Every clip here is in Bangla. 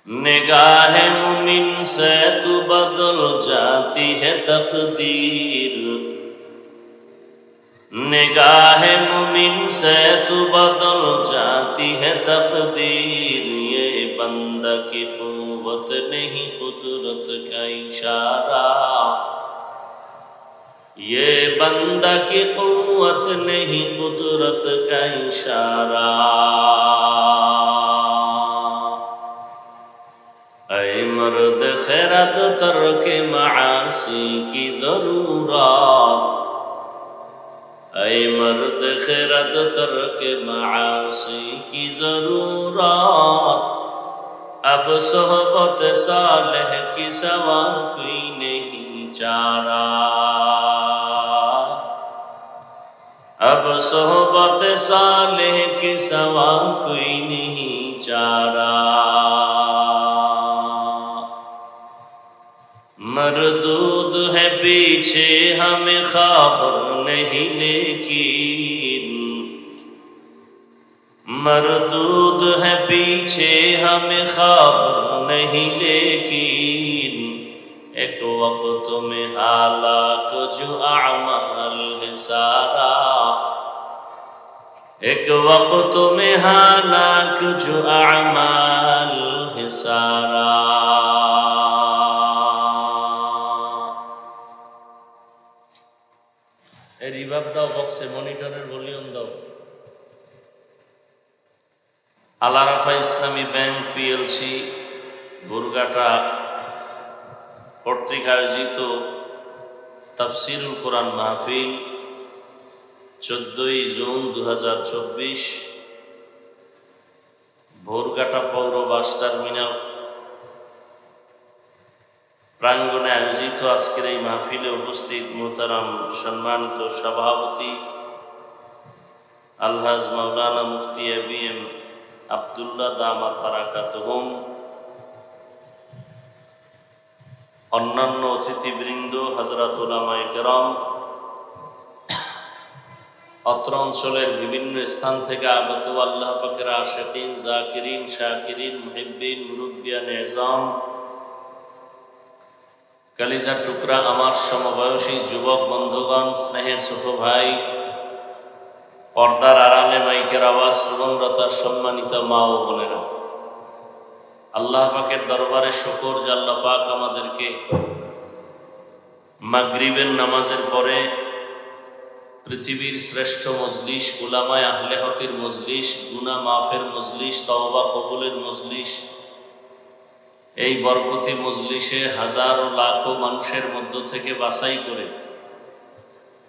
निगाह मुमिन से तू बदल जाती है तकदीर, निगाह मुमिन से तू बदल जाती है तकदीर। ये बंदा की कुव्वत नहीं कुदरत का इशारा, ये बंदा की कुव्वत नहीं कुदरत का इशारा। ऐ मर्द खैरत तर्क मासी की जरूरत, ऐ मर्द खैरत तर्क मासी की जरूरत। अब सोहबत सालेह की सवा कोई नहीं चारा, अब सोहबत सालेह की सवा कोई नहीं चारा। मरदूद है पीछे हमें खबर नहीं लेकिन, मरदूद है पीछे हमें खबर नहीं लेकिन। एक वक्त में हालात जो अमाल है सारा, एक वक्त में हालात जो अमाल है सारा। রিভার্ব দাও, বক্সে মনিটরের ভলিউম দাও। আল আরাফা ইসলামী ব্যাংক পিএলসি বুরগাটা কর্তৃক আয়োজিত তাফসিরুল কোরআন মাহফিল 14 জুন 2024 ভোরঘাটা পৌর বাস টার্মিনাল প্রাঙ্গণে আয়োজিত আজকের এই মাহফিলে উপস্থিত মোহতারাম সম্মানিত সভাপতি আলহাজ মাওলানা মুফতি এবিএম আব্দুল্লাহ দামাত বারাকাতুহুম, অন্যান্য অতিথিবৃন্দ, হযরত উলামায়ে কেরাম, অত্র অঞ্চলের বিভিন্ন স্থান থেকে আগত আল্লাহ পাকের আশিকিন, জাকিরিন, শাকিরিন, মুহিব্বিন, মুরব্বিয়ান এজাম, কালিজার টুকরা আমার সমবয়সী যুবক বন্ধুগণ, স্নেহের ছোট ভাই, পর্দার আড়ালে মাইকের আওয়াজ শ্রবণরতা সম্মানিত মা ও বোনেরা, আল্লাহ পাকের দরবারে শুকর যে আল্লাহ পাক আমাদেরকে মাগরিবের নামাজের পরে পৃথিবীর শ্রেষ্ঠ মজলিস, উলামায়ে আহলে হকের মজলিস, গুনাহ মাফের মজলিস, তওবা কবুলের মজলিস, এই বরকতি মজলিসে হাজারো লাখো মানুষের মধ্য থেকে বাছাই করে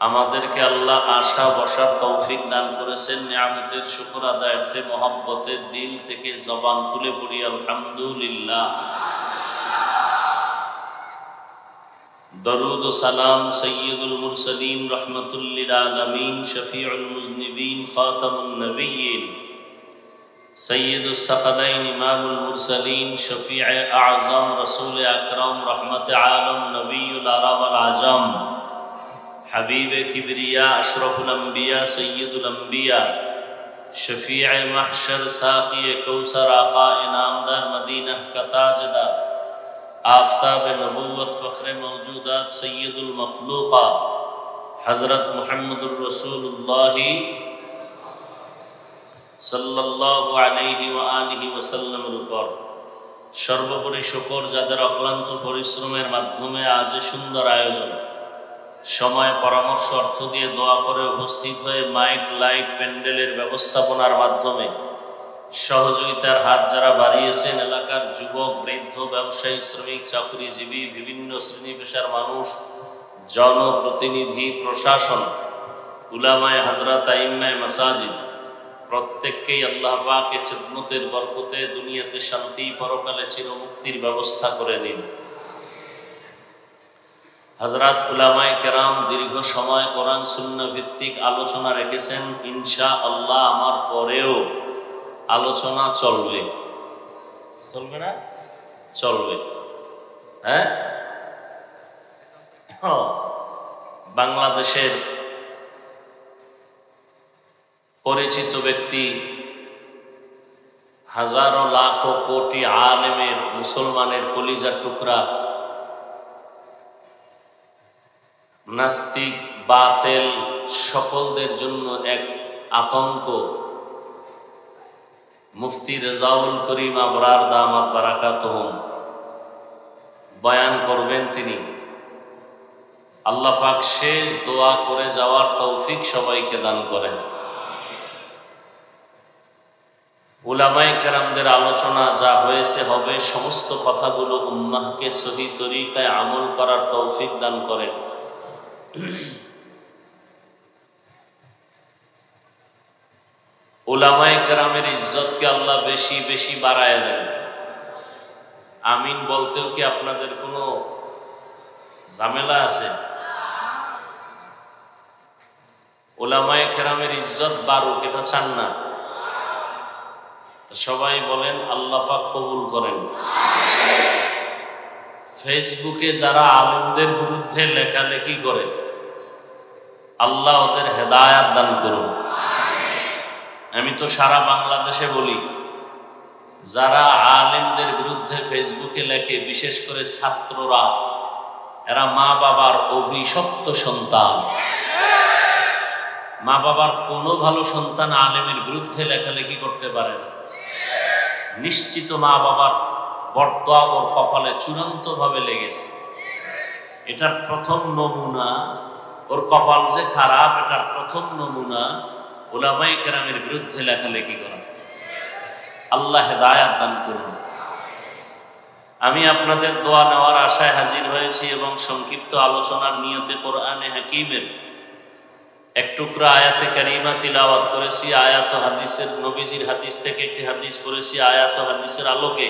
আমাদেরকে আল্লাহ আশা বসার তৌফিক দান করেছেন। নিয়ামতের শুকর আদায়ার্থে মহব্বতের দিল থেকে জবান খুলে পড়ি আলহামদুলিল্লাহ। দরুদ ও সালাম সৈয়দুল মুরসালিন রহমাতুল লিল আলামিন শফিউল মুজনিবিন খাতামুন নবিয়্যিন সৈয়দুস সাকালাইন ইমামুল মুরসালিন শফিউ আযম রাসূল আকরাম রহমতে আলম নবিয়ুল আরব ওয়াল আজম হাবিব কিবরিয়া আশরাফুল আম্বিয়া সৈয়দুল আম্বিয়া শফিউ মাহশর সাকি কৌসর আকা ইনামদার মদিনা কা তাজদার आफताब नबूवत फ़ख्र मौजूदात सैयदुल मखलूक़ात हज़रत मुहम्मदुर रसूलुल्लाह सल्लल्लाहु अलैहि व आलिहि वसल्लमेर উপর সর্বোপরি শুকর যাদের অক্লান্ত পরিশ্রমের মাধ্যমে আজ সুন্দর আয়োজন, সময় পরামর্শ অর্থ দিয়ে দোয়া করে উপস্থিত হয়ে মাইক লাইট প্যান্ডেলের ব্যবস্থাপনার মাধ্যমে সহযোগিতার হাত যারা বাড়িয়েছেন, এলাকার যুবক, বৃদ্ধ, ব্যবসায়ী, শ্রমিক, চাকরিজীবী, বিভিন্ন শ্রেণী পেশার মানুষ, জনপ্রতিনিধি, প্রশাসন, উলামায়ে হযরত, আইম্মায়ে মাসাজিদ, প্রত্যেককেই আল্লাহ পাক খিদমতের বরকতে দুনিয়াতে শান্তি, পরকালে চিরমুক্তির ব্যবস্থা করে দিন। হযরত উলামায়ে কেরাম দীর্ঘ সময় কোরআন সুন্নাহ ভিত্তিক আলোচনা রেখেছেন। ইনশাআল্লাহ আমার পরেও আলোচনা চলবে, চলবে না? চলবে। হ্যাঁ, বাংলাদেশের পরিচিত ব্যক্তি হাজারো লাখো কোটি আলেমের, মুসলমানের কলিজার টুকরা, নাস্তিক বাতেল সকলদের জন্য এক আতঙ্ক। মুফতি রেজাউল করিম আবরার দামাত বারাকাতুহুম বয়ান করবেন তিনি। আল্লাহ পাক শেষ দোয়া করে যাওয়ার তৌফিক সবাইকে দান করেন। উলামায়ে কেরামদের আলোচনা যা হয়েছে হবে, সমস্ত কথাগুলো উম্মাহকে সহি তরিকায় আমল করার তৌফিক দান করেন। উলামায়ে কেরামের ইজ্জতকে আল্লাহ বেশি বেশি বাড়ায় দেন। আমিন বলতেও কি আপনাদের কোনো ঝামেলা আছে? উলামায়ে কেরামের ইজ্জত বাড়ুক, এটা চান না? সবাই বলেন আল্লাহ পাক কবুল করেন। ফেসবুকে যারা আলেমদের বিরুদ্ধে লেখালেখি করে, আল্লাহ ওদের হেদায়াত দান করুন। আমি তো সারা বাংলাদেশে বলি, যারা আলেমদের বিরুদ্ধে ফেসবুকে লেখে, বিশেষ করে ছাত্ররা, এরা মা বাবার অভিশপ্ত সন্তান। মা বাবার কোনো ভালো সন্তান আলেমের বিরুদ্ধে লেখালেখি করতে পারে না। নিশ্চিত মা বাবার বরদোয়া ওর কপালে চূড়ান্ত ভাবে লেগেছে। এটার প্রথম নমুনা, ওর কপাল যে খারাপ, এটার প্রথম নমুনা উলামায়ে কেরামের বিরুদ্ধে লেখালেখি করা। আল্লাহ হেদায়াত দান করুন। আমি আপনাদের দোয়া নেওয়ার আশায় হাজির হয়েছি এবং সংক্ষিপ্ত আলোচনার নিয়তে কোরআনে হাকিমের এক টুকরা আয়াতে কারিমা তিলাওয়াত করেছি। আয়াত হাদিসের, নবীজির হাদিস থেকে একটি হাদিস পড়েছি। আয়াত হাদিসের আলোকে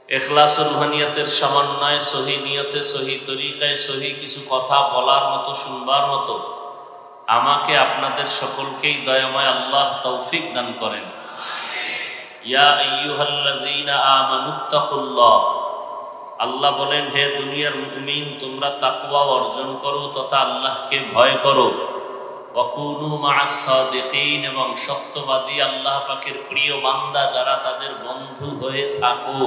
ইখলাস ও রুহানিয়াতের সমন্বয়ে সহি নিয়তে, সহি তরিকায়, সহি কিছু কথা বলার মতো, শুনবার মতো আমাকে আপনাদের সকলকেই দয়াময় আল্লাহ তৌফিক দান করেন। ইয়া আইয়ুহাল্লাযীনা আমানুত্তাকুল্লাহ, আল্লাহ বলেন, হে দুনিয়ার মুমিন, তোমরা তাকওয়া অর্জন করো তথা আল্লাহকে ভয় করো। ওয়াকুনু মা'আস সাদিকিন, এবং সত্যবাদী আল্লাহ পাকের প্রিয় বান্দা যারা, তাদের বন্ধু হয়ে থাকো।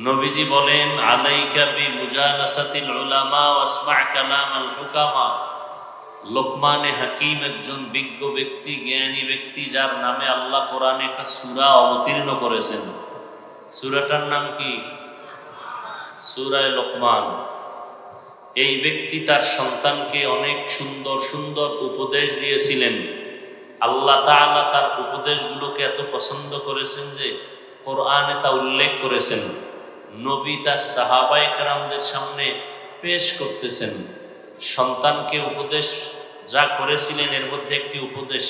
নবীজি বলেন, আলাইকা বিমুজালাসাতিল উলামা ওয়াসমা' কালামাল হুকামা। লোকমানে হাকিম একজন বিজ্ঞ ব্যক্তি, জ্ঞানী ব্যক্তি, যার নামে আল্লাহ কোরআনে একটা সূরা অবতীর্ণ করেছেন। সূরাটার নাম কি? সূরা লোকমান। এই ব্যক্তি তার সন্তানকে অনেক সুন্দর সুন্দর উপদেশ দিয়েছিলেন। আল্লাহ তাআলা তার উপদেশগুলোকে এত পছন্দ করেছেন যে কোরআনে তা উল্লেখ করেছেন। নবী তার সাহাবায়ে কেরামদের সামনে পেশ করতেছেন। সন্তানকে উপদেশ যা করেছিলেন, এর মধ্যে একটি উপদেশ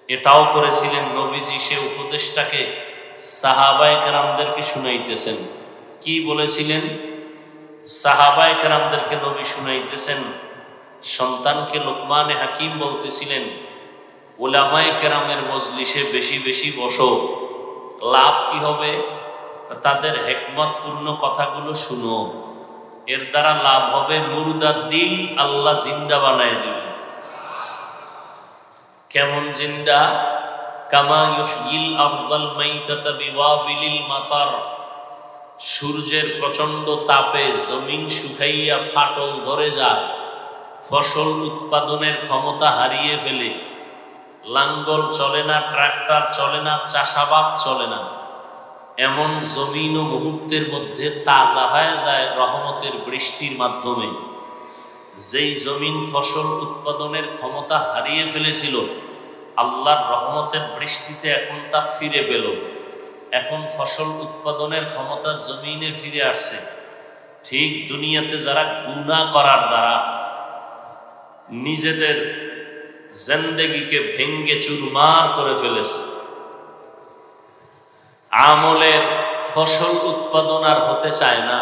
এটাও করেছিলেন নবীজি। সে উপদেশটাকে সাহাবায়ে কেরামদেরকে শুনাইতেছেন। কি বলেছিলেন? সাহাবায়ে কেরামদেরকে নবী শুনাইতেছেন। সন্তানকে লোকমানে হাকিম বলতেছিলেন, উলামায়ে কেরামের মজলিসে বেশি বেশি বসো। লাভ কি হবে? তাদের হিকমতপূর্ণ কথাগুলো শুনো। এর দ্বারা লাভ হবে, মুরদার দিল আল্লাহ জিন্দা বানায় দিবেন। কেমন জিন্দা? কামা ইউহয়িল আরদাল মাইতাতা বিওয়াবিলিল মাতার। সূর্যের প্রচন্ড তাপে জমিন শুকাইয়া ফাটল ধরে যায়, ফসল উৎপাদনের ক্ষমতা হারিয়ে ফেলে, লাঙ্গল চলে না, ট্রাক্টর চলে না, চাষাবাদ চলে না। এমন জমিন ও মুহূর্তের মধ্যে তাজা হয়ে যায় রহমতের বৃষ্টির মাধ্যমে। যেই জমিন ফসল উৎপাদনের ক্ষমতা হারিয়ে ফেলেছিল, আল্লাহর রহমতের বৃষ্টিতে এখন তা ফিরে পেল। এখন ফসল উৎপাদনের ক্ষমতা জমিনে ফিরে আসছে। ঠিক দুনিয়াতে যারা গুনাহ করার দ্বারা নিজেদের জিন্দেগিকে ভেঙ্গে চুরমার করে ফেলেছে, আমলের ফসল উৎপাদন আর হতে চায় না,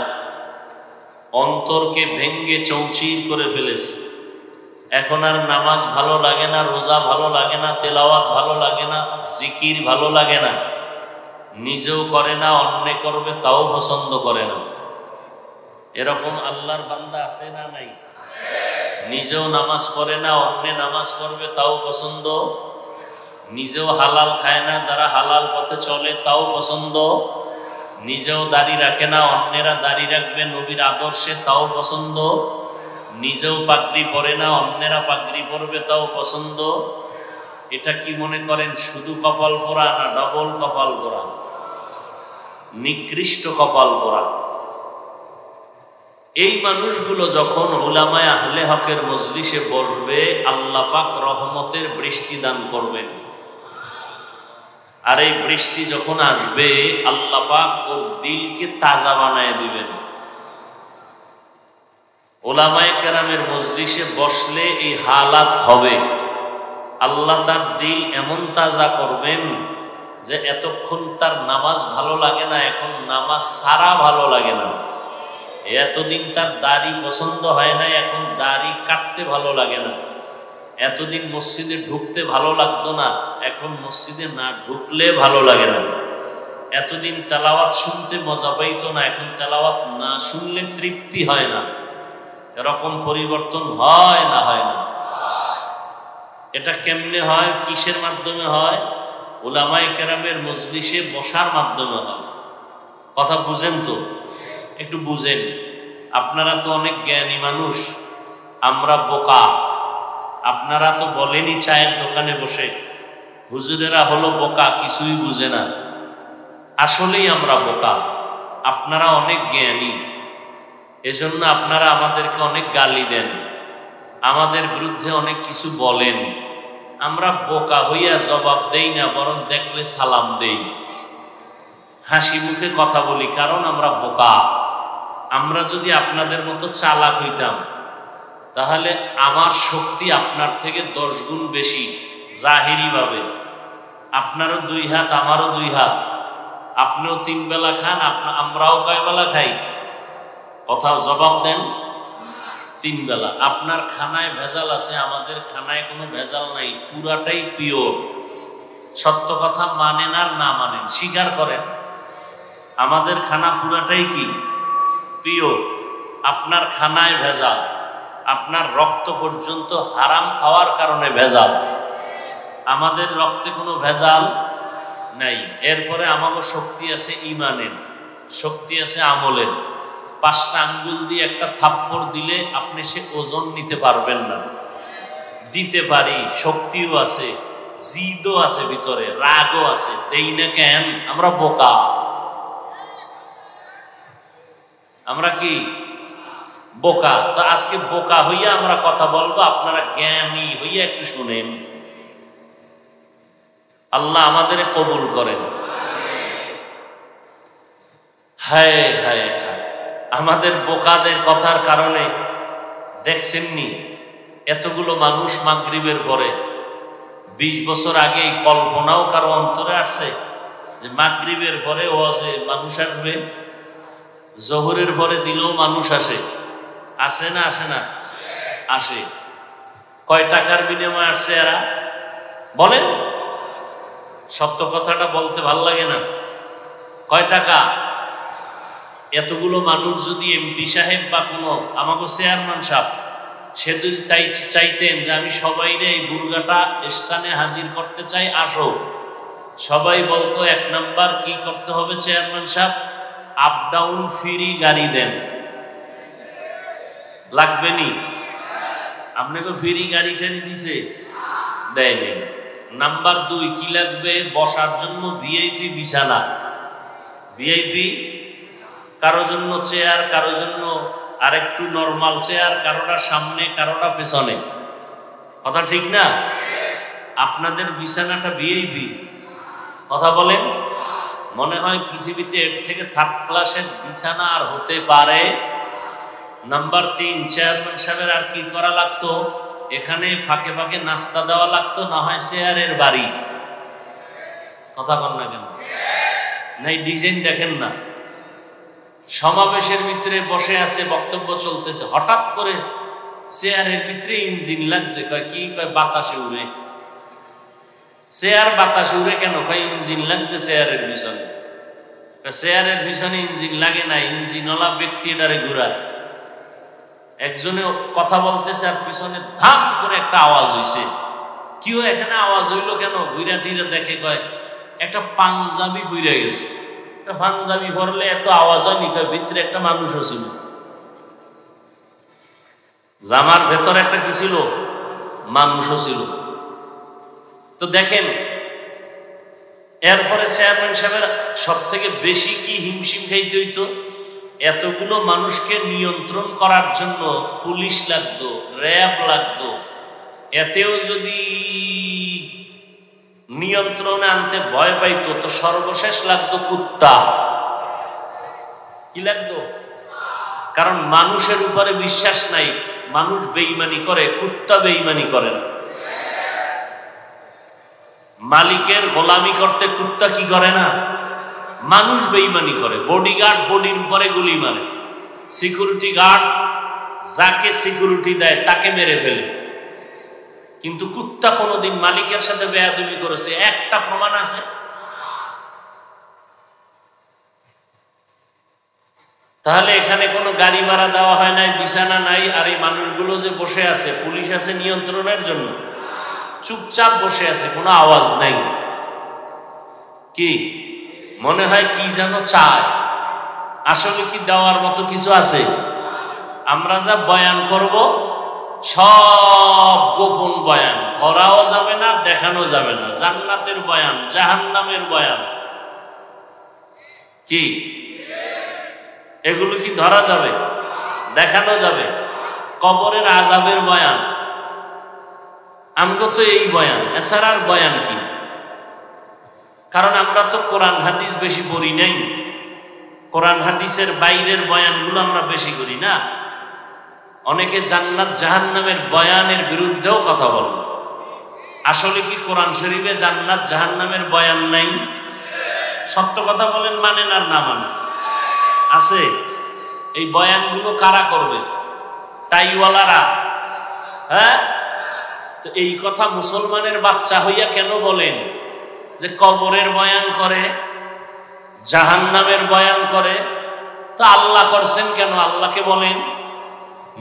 অন্তরকে ভেঙ্গে চৌচির করে ফেলেছে। এখন আর নামাজ ভালো লাগে না, রোজা ভালো লাগে না, তেলাওয়াত ভালো লাগে না, জিকির ভালো লাগে না। নিজেও করে না, অন্য করবে তাও পছন্দ করে না। এরকম আল্লাহর বান্দা আছে না নাই? নিজেও নামাজ পড়ে না, অন্য নামাজ পড়বে তাও পছন্দ নিজেও হালাল খায় না, যারা হালাল পথে চলে তাও পছন্দ, নিজেও দাড়ি রাখে না, অন্যেরা দাড়ি রাখবে নবীর আদর্শে তাও পছন্দ, নিজেও পাগড়ি পরে না, অন্যেরা পাগড়ি পরবে তাও পছন্দ। এটা কি মনে করেন শুধু কপাল পোড়া না ডবল কপাল পোড়া? নিকৃষ্ট কপাল পোড়া। এই মানুষগুলো যখন উলামায়ে আহলে হকের মজলিসে বসবে, আল্লাহ পাক রহমতের বৃষ্টি দান করবেন। আর এই বৃষ্টি যখন আসবে, আল্লাহ পাক ওর দিলকে তাজা বানায় দিবেন। উলামায়ে কেরামের মজলিসে বসলে এই হালাত হবে। আল্লাহ তার দিল এমন তাজা করবেন যে এতক্ষণ তার নামাজ ভালো লাগে না, এখন নামাজ সারা ভালো লাগে না। এতদিন তার দাড়ি পছন্দ হয় না, এখন দাড়ি কাটতে ভালো লাগে না। এতদিন মসজিদে ঢুকতে ভালো লাগতো না, এখন মসজিদে না ঢুকলে ভালো লাগে না। এতদিন তেলাওয়াত শুনতে মজা পাইতো না, এখন তেলাওয়াত না শুনলে তৃপ্তি হয় না। এরকম পরিবর্তন হয় না? হয় না? এটা কেমনে হয়? কিসের মাধ্যমে হয়? উলামায়ে কেরামের মজলিসে বসার মাধ্যমে হয়। কথা বুঝেন তো? একটু বুঝেন। আপনারা তো অনেক জ্ঞানী মানুষ, আমরা বোকা। আপনারা তো বলেনই চায়ের দোকানে বসে হুজুরেরা হলো বোকা, কিছুই বুঝে না। আসলেই আমরা বোকা, আপনারা অনেক জ্ঞানী। এজন্য আপনারা আমাদেরকে অনেক গালি দেন, আমাদের বিরুদ্ধে অনেক কিছু বলেন। আমরা বোকা হইয়া জবাব দেই না, বরং দেখলে সালাম দেই, হাসি মুখে কথা বলি, কারণ আমরা বোকা। আমরা যদি আপনাদের মতো চালাক হইতাম, তাহলে আমার শক্তি আপনার থেকে 10 গুণ বেশি জাহিরি ভাবে। আপনারও 2 হাত, আমারও 2 হাত, আপনিও 3 বেলা খান, আমরাও কয় বেলা খাই? কথা জবাব দেন। 3 বেলা। আপনার খানায় ভেজাল আছে, আমাদের খানায় কোনো ভেজাল নাই, পুরাটাই পিওর। সত্য কথা মানেন আর না মানেন, স্বীকার করেন, আমাদের খানা পুরাটাই কি? পিওর। আপনার খানায় ভেজাল, আপনার রক্ত পর্যন্ত হারাম খাওয়ার কারণে ভেজাল, আমাদের রক্তে কোনো ভেজাল নাই। এরপরে আমাদের শক্তি আছে ইমানের, শক্তি আছে আমলের। 5টা আঙ্গুল দিয়ে একটা থাপ্পড় দিলে আপনি সে ওজন নিতে পারবেন না। দিতে পারি, শক্তিও আছে, জিদও আছে, ভিতরে রাগও আছে, দেই না কেন? আমরা বোকা। আমরা কি বোকা? তো আজকে বোকা হইয়া আমরা কথা বলবো, আপনারা জ্ঞানী হইয়া একটু শুনেন। আল্লাহ আমাদের কবুল করেন। হায় হায় হায়, আমাদের বোকাদের কথার কারণে দেখছেননি এতগুলো মানুষ মাগরিবের পরে, 20 বছর আগে কল্পনাও কারো অন্তরে আসছে যে মাগরিবের পরে ওয়াজে মানুষ আসবে? জোহরের পরে দিলেও মানুষ আসে, আসে না? আসে না? আসে। কয় টাকার বিনিময়ে আসছে এরা? বলেন, সত্য কথাটা বলতে ভাল লাগে না? কয় টাকা? এতগুলো মানুষ যদি এমপি সাহেব বা কোনো আমাকে চেয়ারম্যান সাহেব, সে যদি তাই চাইতেন যে আমি সবাইরে এই বুর্গাটা স্থানে হাজির করতে চাই, আসো, সবাই বলতো 1 নাম্বার কি করতে হবে চেয়ারম্যান সাহেব? আপ ডাউন ফ্রি গাড়ি দেন। লাগবে নি? আপনাকে ফ্রি গাড়ি টেনে দিছে? দেয়নি। নাম্বার 2 কি লাগবে? বসার জন্য ভিআইপি বিছানা। ভিআইপি, কারো জন্য চেয়ার, কারো জন্য আরেকটু নরমাল চেয়ার, কারোটা সামনে, কারোটা পেছনে। কথা ঠিক না? আপনাদের বিছানাটা ভিআইপি। কথা বলেন। মনে হয় পৃথিবীতে এর থেকে 3rd ক্লাসের বিছানা আর হতে পারে? নাম্বার 3, চেয়ারম্যান সাহেবের আর কি করা লাগতো? এখানে ফাঁকে ফাঁকে নাস্তা দেওয়া লাগতো, না হয় চেয়ারের বাড়ি। কথা কন না কেন? নাই ডিজাইন দেখেন না? সমাবেশের ভিতরে বসে আছে, বক্তব্য চলতেছে, হঠাৎ করে চেয়ারের ভিতরে ইঞ্জিন লাগছে। কয় কি? কয় বাতাসে উড়ে। চেয়ার বাতাসে উড়ে কেন? কয় ইঞ্জিন লাগছে চেয়ারের পিছনে। চেয়ারের পিছনে ইঞ্জিন লাগে না, ইঞ্জিনওয়ালা ব্যক্তি এটারে ঘুরায়। একজনে কথা বলতেছে আর পিছনে ধাম করে একটা আওয়াজ হইছে, কেউ এখানে আওয়াজ হইলো কেন? ঘুরা টিরা দেখে, কয় একটা পাঞ্জাবি ঘুরে গেছে। পাঞ্জাবি পরলে এত আওয়াজ হয়নি, কয় ভিতরে একটা মানুষও ছিল, জামার ভেতর একটা কি ছিল? মানুষও ছিল। তো দেখেন, এরপরে চেয়ারম্যান সাহেবের সব থেকে বেশি কি হিমশিম খাইতে হইতো? এতগুলো মানুষকে নিয়ন্ত্রণ করার জন্য পুলিশ লাগতো, র্যাব লাগতো। এতেও যদি নিয়ন্ত্রণে আনতে ভয় পাইতো, তো সর্বশেষ লাগতো কুত্তা। কি লাগতো? কারণ মানুষের উপরে বিশ্বাস নাই, মানুষ বেঈমানি করে, কুত্তা বেঈমানি করে না। মালিকের গোলামি করতে কুত্তা কি করে না? মানুষ বেঈমানি করে। বডিগার্ড বডির উপরে গুলি মারে, সিকিউরিটি গার্ড যাকে সিকিউরিটি দেয় তাকে মেরে ফেলে। কিন্তু কুত্তা কোনোদিন মালিকের সাথে বেয়াদবি করেছে একটা প্রমাণ আছে? তাহলে এখানে কোনো গাড়ি ভাড়া দেওয়া হয় নাই, বিছানা নাই, আর এই মানুষগুলো যে বসে আছে, পুলিশ আছে নিয়ন্ত্রণের জন্য, চুপচাপ বসে আছে, কোনো আওয়াজ নাই। কি মনে হয় কি যেন চায়? আসলে কি দেওয়ার মতো কিছু আছে? আমরা যা বয়ান করব সব গোপন বয়ান, ধরাও যাবে না, দেখানো যাবে না। জান্নাতের বয়ান, জাহান্নামের বয়ান, কি এগুলো কি ধরা যাবে? দেখানো যাবে? কবরের আযাবের বয়ান, আমগো তো এই বয়ান, এছাড়ার বয়ান কি? কারণ আমরা তো কোরআন হাদিস বেশি পড়ি নাই, কোরআন হাদিসের বাইরের বয়ানগুলো আমরা বেশি করি না। অনেকে জান্নাত জাহান্নামের বয়ানের বিরুদ্ধেও কথা বলে। আসলে কি কোরআন শরীফে জান্নাত জাহান্নামের বয়ান নাই? সত্য কথা বলেন, মানেন আর না মানেন? আছে। এই বয়ানগুলো কারা করবে? টাইওয়ালারা। হ্যাঁ, তো এই কথা মুসলমানের বাচ্চা হইয়া কেন বলেন যে কবরের বয়ান করে, জাহান্নামের বয়ান করে? তো আল্লাহ করছেন কেন? আল্লাহকে বলেন।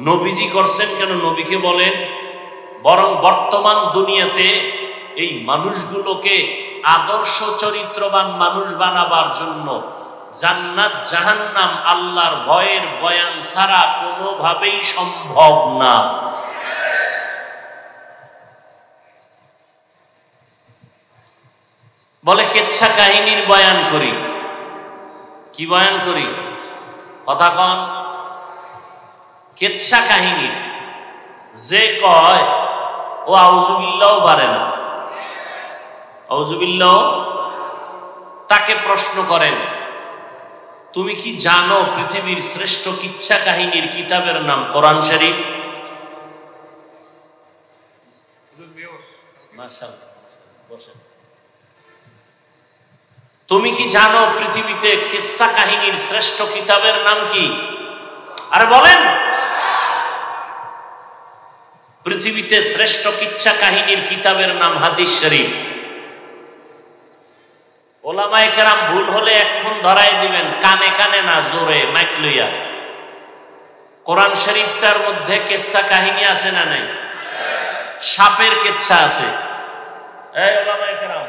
নবীজি করছেন কেন? নবীকে বলেন। বরং বর্তমান দুনিয়াতে এই মানুষগুলোকে আদর্শ চরিত্রবান মানুষ বানাবার জন্য জান্নাত জাহান্নাম আল্লাহর ভয়ের বয়ান ছাড়া কোনোভাবেই সম্ভব না। বলে কেচ্ছা কাহিনীর বয়ান করি। কি বয়ান করি? কথা কন। কেচ্ছা কাহিনী যে কয় ও আউযুবিল্লাহ পারে না, আউযুবিল্লাহ। তাকে প্রশ্ন করেন, তুমি কি জানো পৃথিবীর শ্রেষ্ঠ কিচ্ছা কাহিনীর কিতাবের নাম কোরআন শরীফ? মাশাআল্লাহ, বসেন। তুমি কি জানো পৃথিবীতে কিচ্ছা কাহিনীর শ্রেষ্ঠ কিতাবের নাম কি? আরে বলেন। পৃথিবীতে শ্রেষ্ঠ কিচ্ছা কাহিনীর কিতাবের নাম হাদিস শরীফ। ওলামায়ে কেরাম ভুল হলে এখন ধরাই দিবেন, কানে কানে না, জোরে মাইক লইয়া। কোরআন শরীফটার মধ্যে কিচ্ছা কাহিনী আছে না নাই? সাপের কিচ্ছা আছে। এই ওলামায়ে কেরাম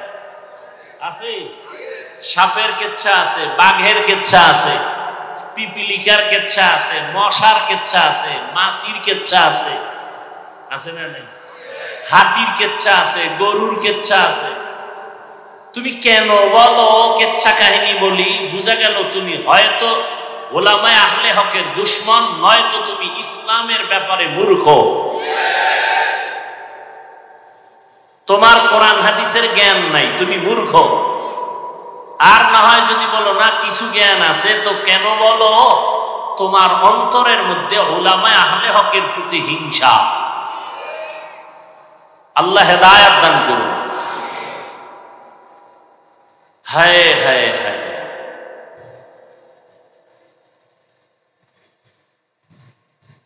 আছে? সাপের কিচ্ছা আছে, বাঘের কিচ্ছা আছে, পিপিলিকার কিচ্ছা আছে, মশার কিচ্ছা আছে, মাছির কিচ্ছা আছে, আছে না নাই? হাতির কিচ্ছা আছে, গরুর কিচ্ছা আছে। তুমি কেন বলো কিচ্ছা কাহিনী বলি? বুঝা গেল তুমি হয়তো ওলামায়ে আহলে হকের দুশমন, নয়তো তুমি ইসলামের ব্যাপারে মূর্খ। তোমার কোরআন হাদিসের জ্ঞান নাই, তুমি মূর্খ। আর না হয় যদি বলো না কিছু জ্ঞান আছে, তো কেন বলো তোমার অন্তরের মধ্যে উলামায়ে আহলে হকের প্রতি হিংসা। আল্লাহ হেদায়েত দান করুন। হায় হায় হায়,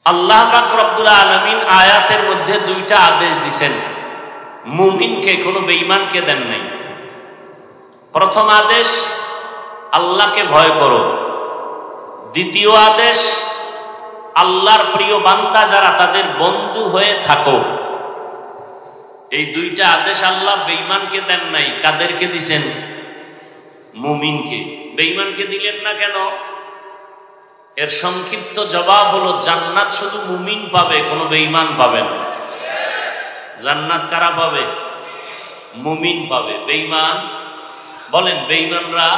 আল্লাহ পাক রব্বুল আলামিন আয়াতের মধ্যে দুইটা আদেশ দিয়েছেন, মুমিনকে, কোনো বেঈমানকে দেন নাই। প্রথম আদেশ আল্লাহকে ভয় করো, দ্বিতীয় আদেশ আল্লাহর প্রিয় বান্দা যারা তাদের বন্ধু হয়ে থাকো। এই দুইটা আদেশ আল্লাহ বেঈমানকে দেন নাই, কাদেরকে দিছেন? মুমিনকে। বেঈমানকে দিলেন না কেন? এর সংক্ষিপ্ত জবাব হলো জান্নাত শুধু মুমিন পাবে, কোনো বেঈমান পাবে না। জান্নাত কারা পাবে? মুমিন পাবে। বেঈমান, বলেন বেঈমানরা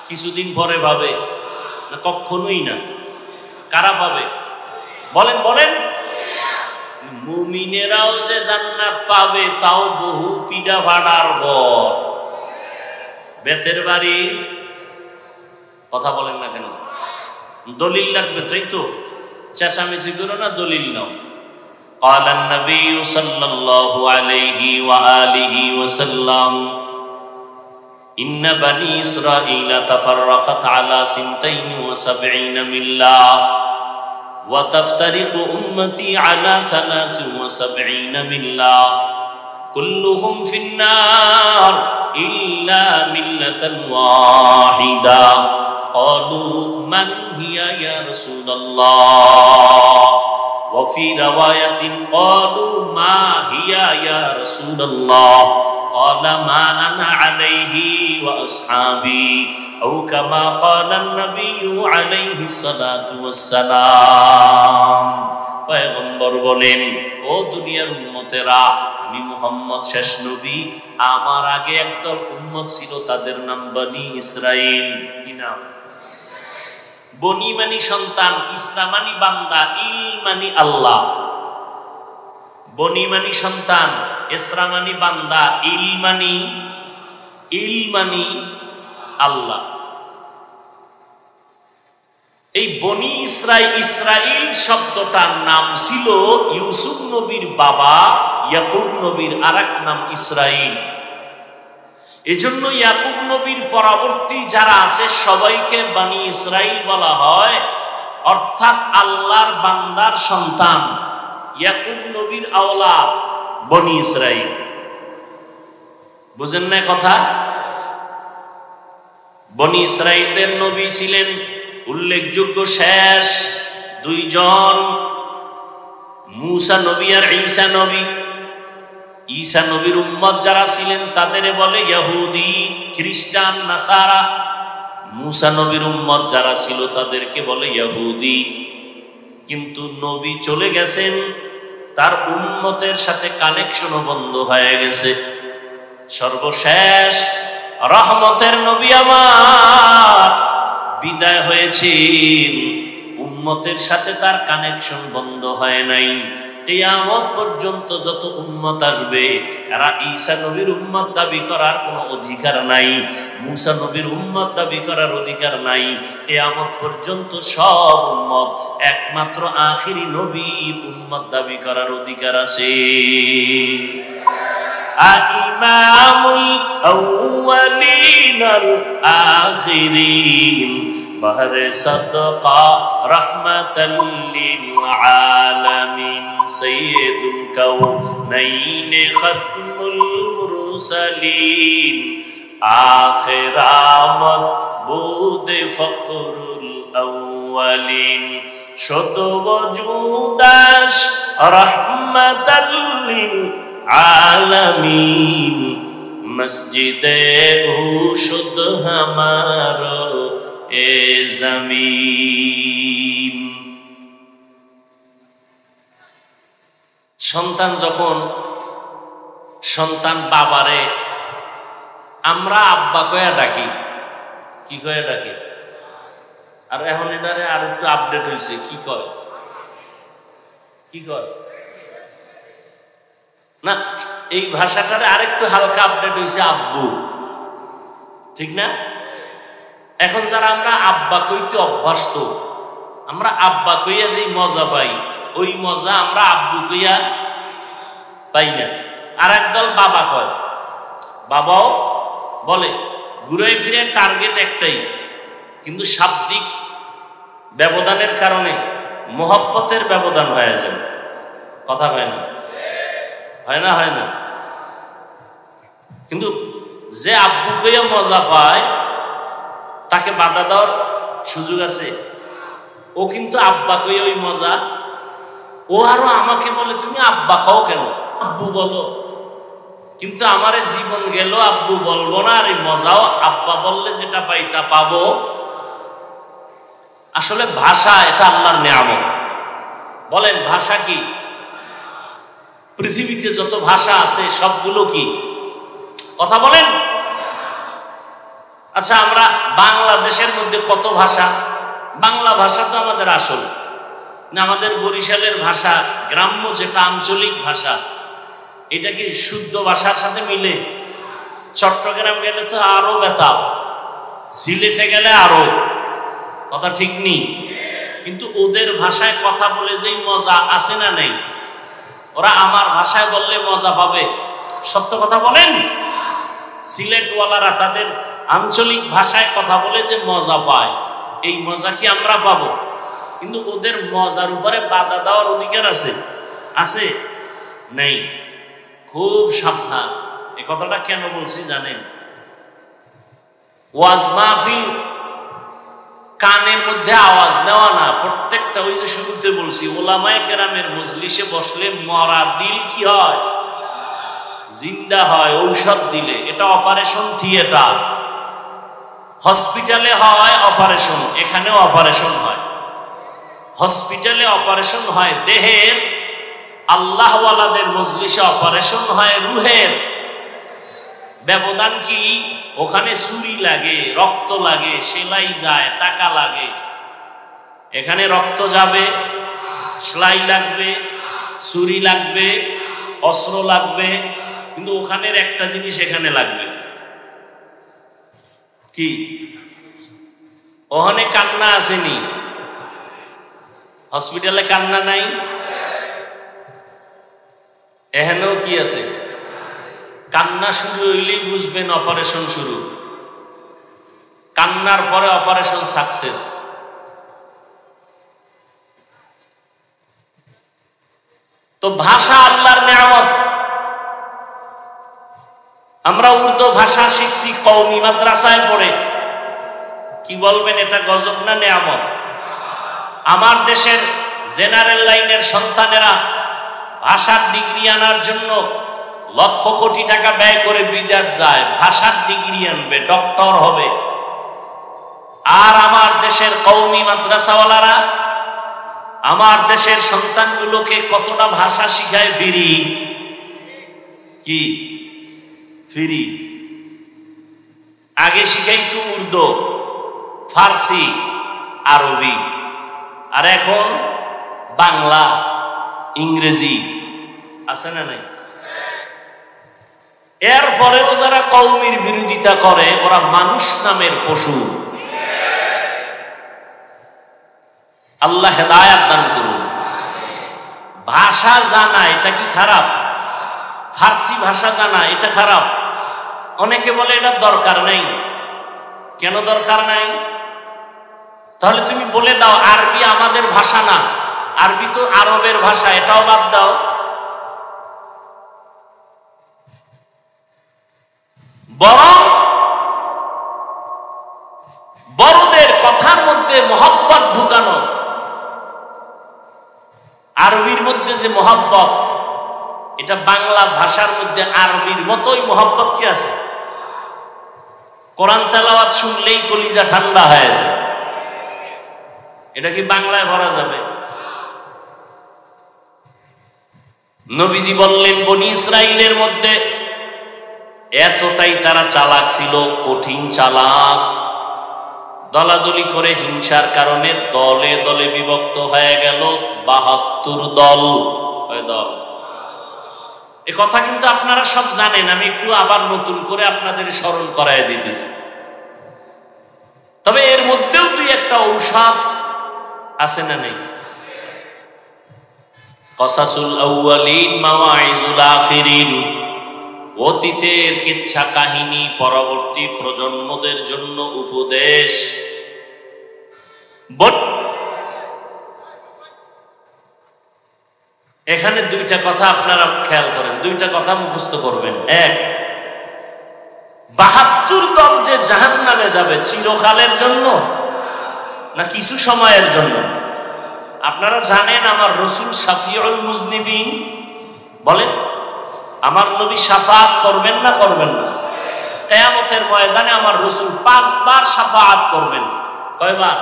কিছুদিন পরে পাবে না? কখনোই না। কারা পাবে? বলেন বলেন। মুমিনেরাও যে জান্নাত পাবে তাও বহু পিডা ভাড়ার পর। বেতের বাড়ি, কথা বলেন না কেন? দলিল লাগবে, তাই তো? চেঁচামেচি করো না, দলিল নাও। قال النبي صلى الله عليه وآله وسلم إن بني إسرائيل تفرقت على 72 ملة وتفترق أمتي على 73 ملة كلهم في النار إلا ملة واحدة قالوا من هي يا رسول الله وفي رواية قالوا ما هي يا رسول الله قال ما أنا عليه وأصحابي أو كما قال النبي عليه الصلاة والسلام পয়গম্বর বলেন, ও দুনিয়ার উম্মতেরা, আমি মুহাম্মদ শেষ নবী, আমার আগে একদল উম্মত ছিল, তাদের নাম বনি ইসরাইল। কি নাম? বনি মানি সন্তান, ইসরা মানি বান্দা, ইল মানি আল্লাহ। বনি মানি সন্তান, ইসরা মানি বান্দা, ইল মানি আল্লাহ। এই বনি ইসরাইল শব্দটার নাম ছিল ইউসুফ নবীর বাবা ইয়াকুব নবীর আরেক নাম ইসরাইল। এজন্য ইয়াকুব নবীর পরবর্তী যারা আছে সবাইকে বনি ইসরাইল বলা হয়, অর্থাৎ আল্লাহর বান্দার সন্তান, ইয়াকুব নবীর আওলাদ বনি ইসরাইল। বুঝেন না কথা? বনি ইসরাইলদের নবী ছিলেন উল্লেখযোগ্য শেষ দুইজন, মূসা নবী আর ঈসা নবী। ঈসা নবীর উম্মত যারা ছিলেন তাদের বলে ইহুদি, খ্রিস্টান, নাসারা। মূসা নবীর উম্মত যারা ছিল তাদেরকে বলে ইহুদি। কিন্তু নবী চলে গেছেন, তার উম্মতের সাথে কানেকশনও বন্ধ হয়ে গেছে। সর্বশেষ রহমতের নবী আমার বিদায় হয়েছেন, উম্মতের সাথে তার কানেকশন বন্ধ হয় নাই। কিয়ামত পর্যন্ত যত উম্মত আসবে, এরা ঈসা নবীর উম্মত দাবি করার কোনো অধিকার নাই, মূসা নবীর উম্মত দাবি করার অধিকার নাই। কিয়ামত পর্যন্ত সব উম্মত একমাত্র আখিরি নবীর উম্মত দাবি করার অধিকার আছে। ইমামুল আউয়ালিন আল আখিরিন বহরে সদকা রহমাতাল লিল আলামিন সাইয়্যিদুল কাউনাইন খাতমুল মুরসালিন আখিরামত বুদে ফখরুল আউয়ালিন শত ওজুদাস রহমাতাল লিল আলামিন মসজিদে উশুদ হামারো এ জমিন। সন্তান যখন সন্তান বাবারে আমরা আব্বা কয়া ডাকি, কি কয়া ডাকি? আর এখন এটারে আর একটু আপডেট হয়েছে, কি কয়? কি কয় না, এই ভাষাটারে আরেকটু হালকা আপডেট হয়েছে আব্বু, ঠিক না? এখন যারা আমরা আব্বা কইতে অভ্যস্ত, আমরা আব্বা কইয়া যে মজা পাই, ওই মজা আমরা আব্বু কইয়া পাই না। আর একদল বাবা কয়, বাবাও বলে, ঘুরে ফিরে টার্গেট একটাই, কিন্তু শাব্দিক ব্যবধানের কারণে মোহব্বতের ব্যবধান হয়ে যায়। কথা হয় না? হয় না? হয় না? কিন্তু যে আব্বু কইয়া মজা পায় তাকে বাধা দেওয়ার সুযোগ আছে? ও কিন্তু আব্বা কইয়া ওই মজা, ও আরো আমাকে বলে তুমি আব্বা কও কেন? আব্বু বলো, কিন্তু আমারে জীবন গেল আব্বু বলবো না, আর এই মজাও আব্বা বললে যেটা পাই তা পাবো। আসলে ভাষা এটা আল্লাহর নিয়ামত। বলেন ভাষা কি? পৃথিবীতে যত ভাষা আছে সবগুলো কি? কথা বলেন। আচ্ছা, আমরা বাংলাদেশের মধ্যে কত ভাষা? বাংলা ভাষা তো আমাদের আসল না, আমাদের বরিশালের ভাষা, গ্রাম্য যেটা আঞ্চলিক ভাষা, এটা কি শুদ্ধ ভাষার সাথে মিলে? চট্টগ্রাম গেলে তো আরো বেতাল, সিলেটে গেলে আরো, কথা ঠিক নেই? কিন্তু ওদের ভাষায় কথা বলে যেই মজা আছে না নেই, ওরা আমার ভাষায় বললে মজা পাবে? সত্য কথা বলেন। সিলেটওয়ালারা তাদের আঞ্চলিক ভাষায় কথা বলে যে মজা পায়, এই মজা কি আমরা পাবো? কিন্তু ওদের মজার উপরে বাধা দেওয়ার অধিকার আছে? আছে? নেই। খুব সাবধান। এই কথাটা কেন বলছি জানেন? ওয়াজ মাহফিল কানের মধ্যে আওয়াজ দেওয়া না, প্রত্যেকটা, ওই যে শুরুতে বলছি, ওলামায়ে কেরামের মজলিসে বসলে মরা দিল কি হয়? জিন্দা হয় ঔষধ দিলে। এটা অপারেশন থিয়েটার। হসপিটালে হয় অপারেশন, এখানেও অপারেশন হয়। হসপিটালে অপারেশন হয় দেহের, আল্লাহওয়ালাদের মজলিসে অপারেশন হয় রুহের। ব্যবধান কি? ওখানে ছুরি লাগে, রক্ত লাগে, সেলাই যায়, টাকা লাগে। এখানে রক্ত যাবে, সেলাই লাগবে, ছুরি লাগবে, অস্ত্র লাগবে, কিন্তু ওখানের একটা জিনিস এখানে লাগবে কি? ওখানে কান্না আসেনি, হসপিটালে কান্না নাই, এখানেও কি আছে? কান্না শুরু হইলেই বুঝবেন অপারেশন শুরু। কান্নার পরে অপারেশন সাকসেস। তো ভাষা আল্লাহর নিয়ামত। আমরা উর্দু ভাষা শিখছি কওমি মাদ্রাসায় পড়ে, কি বলবেন, এটা গজব না নিয়ামত? আমার দেশের জেনারেল লাইনের সন্তানেরা ভাষার ডিগ্রি আনার জন্য লক্ষ কোটি টাকা ব্যয় করে বিদেশ যায়, ভাষার ডিগ্রি আনবে, ডক্টর হবে। আর আমার দেশের কওমি মাদ্রাসাওয়ালারা আমার দেশের সন্তানগুলোকে কতটা ভাষা শিখায় ফ্রি। কি ফ্রি? আগে শিখাইতো উর্দু, ফার্সি, আরবি, আর এখন বাংলা, ইংরেজি। আছে না নাই? এরপরেও যারা কওমির বিরোধিতা করে ওরা মানুষ নামের পশু। আল্লাহ হেদায়েত দান করুন। ভাষা জানা এটা কি খারাপ? ফার্সি ভাষা জানা এটা খারাপ? অনেকে বলে এটা দরকার নাই। কেন দরকার নাই? তাহলে তুমি বলে দাও আরবি আমাদের ভাষা না, আরবি তো আরবের ভাষা, এটাও বাদ দাও। বরং বড়দের কথার মধ্যে মহব্বত ঢুকানো। আরবির মধ্যে যে মহব্বত, এটা বাংলা ভাষার মধ্যে আরবির মতোই মহব্বত কি আছে? কোরআন তেলাওয়াত শুনলেই কলিজা ঠান্ডা হয়ে যায়। এটা কি বাংলায় ভরা যাবে? নবীজি বললেন বনি ইসরাইলের মধ্যে এতটাই তারা চালাক ছিল, কঠিন চালাক, দলাদলি করে হিংসার কারণে দলে দলে বিভক্ত হয়ে গেল ৭২ দল। এ কথা কিন্তু আপনারা সব জানেন, আমি একটু আবার নতুন করে আপনাদের স্মরণ করায় দিতেছি। তবে এর মধ্যেও দুই একটা ঔষধ আছে না নেই? কসাসুল আউয়ালিন মাওয়াইজুল আখিরিন, অতীতের কিচ্ছা কাহিনী পরবর্তী প্রজন্মদের জন্য উপদেশ। এখানে দুইটা কথা আপনারা খেয়াল করেন, দুইটা কথা মুখস্থ করবেন। এক, ৭২ দল যে জাহান্নামে যাবে চিরকালের জন্য না কিছু সময়ের জন্য? আপনারা জানেন আমার রসুল শাফিউল মুজনিবিন বলেন, আমার নবী শাফাআত করবেন না করবেন না? কিয়ামতের ময়দানে আমার রাসূল 5 বার শাফাআত করবেন। কয়বার?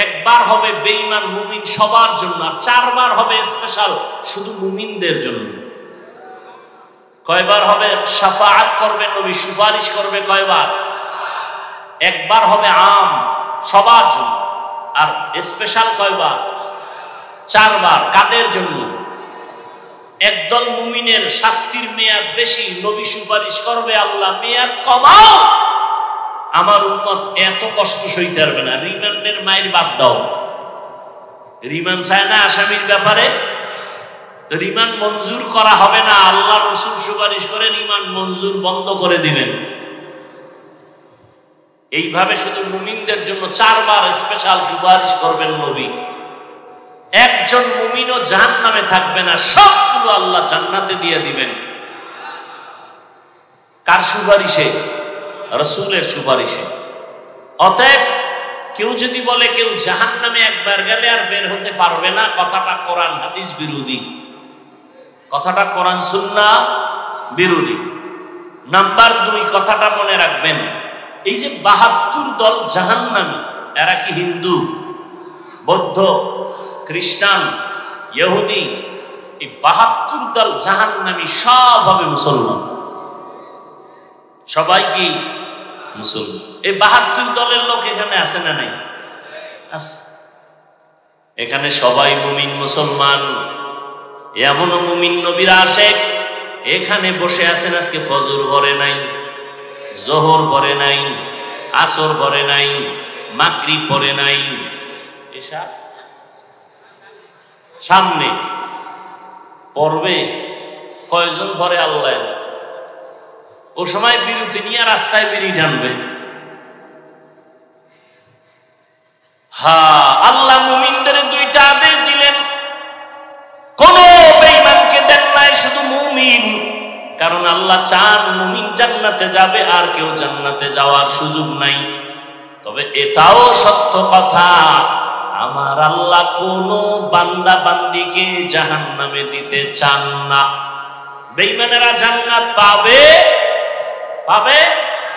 একবার হবে বেঈমান মুমিন সবার জন্য, আর 4 বার হবে স্পেশাল শুধু মুমিনদের জন্য। কয়বার হবে শাফাআত করবেন নবী, সুপারিশ করবে কয়বার? একবার হবে আম সবার জন্য, আর স্পেশাল কয়বার? 4 বার। কাদের জন্য? একদল মুমিনের শাস্তির মেয়াদ বেশি, নবী সুপারিশ করবে, আল্লাহ মেয়াদ কমাও, আমার উম্মত এত কষ্ট সইতে পারবে না, রিমান্ডের মায়ের বাদ দাও। রিমান্ড চায় না আসামির ব্যাপারে, তো রিমান্ড মঞ্জুর করা হবে না, আল্লাহ রাসূল সুপারিশ করে রিমান্ড মঞ্জুর বন্ধ করে দিবেন। এইভাবে শুধু মুমিনদের জন্য 4 বার স্পেশাল সুপারিশ করবেন নবী। একজন মুমিনও জাহান্নামে থাকবে না, সবগুলো আল্লাহ জান্নাতে দিয়ে দিবেন। কার সুপারিশে? রাসূলের সুপারিশে। অতএব কেউ যদি বলে কেউ জাহান্নামে একবার গেলে আর বের হতে পারবে না, কথাটা কোরআন হাদিস বিরোধী, কথাটা কোরআন সুন্নাহ বিরোধী। নাম্বার 2 কথাটা মনে রাখবেন, এই যে 72 দল জাহান্নামী, এরা কি হিন্দু, বৌদ্ধ, খ্রিস্টান, ইহুদি? এই 72 দল জাহান্নামী সব হবে মুসলমান, সবাই কি মুসলমান? এই 72 দলের লোক এখানে আছে না নাই? আছে। এখানে সবাই মুমিন মুসলমান। এমনও মুমিন নবীর আশিক এখানে বসে আছেন, আজকে ফজর পড়ে নাই, জোহর পড়ে নাই, আসর পড়ে নাই, মাগরিব পড়ে নাই, এশা সামনে পড়বে। কয়জন পড়ে আল্লাহ? ও সময় বিরতি নিয়ে রাস্তায় বেরিয়ে টানবে। হ্যাঁ, আল্লাহ মুমিনদের 2টা আদেশ দিলেন, কোন বেঈমানকে দেন নাই, শুধু মুমিন। কারণ আল্লাহ চান মুমিন জান্নাতে যাবে, আর কেউ জান্নাতে যাওয়ার সুযোগ নাই। তবে এটাও সত্য কথা, আমার আল্লাহ কোন বান্দা বান্দিকে জাহান্নামে দিতে চান না। বেঈমানেরা জান্নাত পাবে পাবে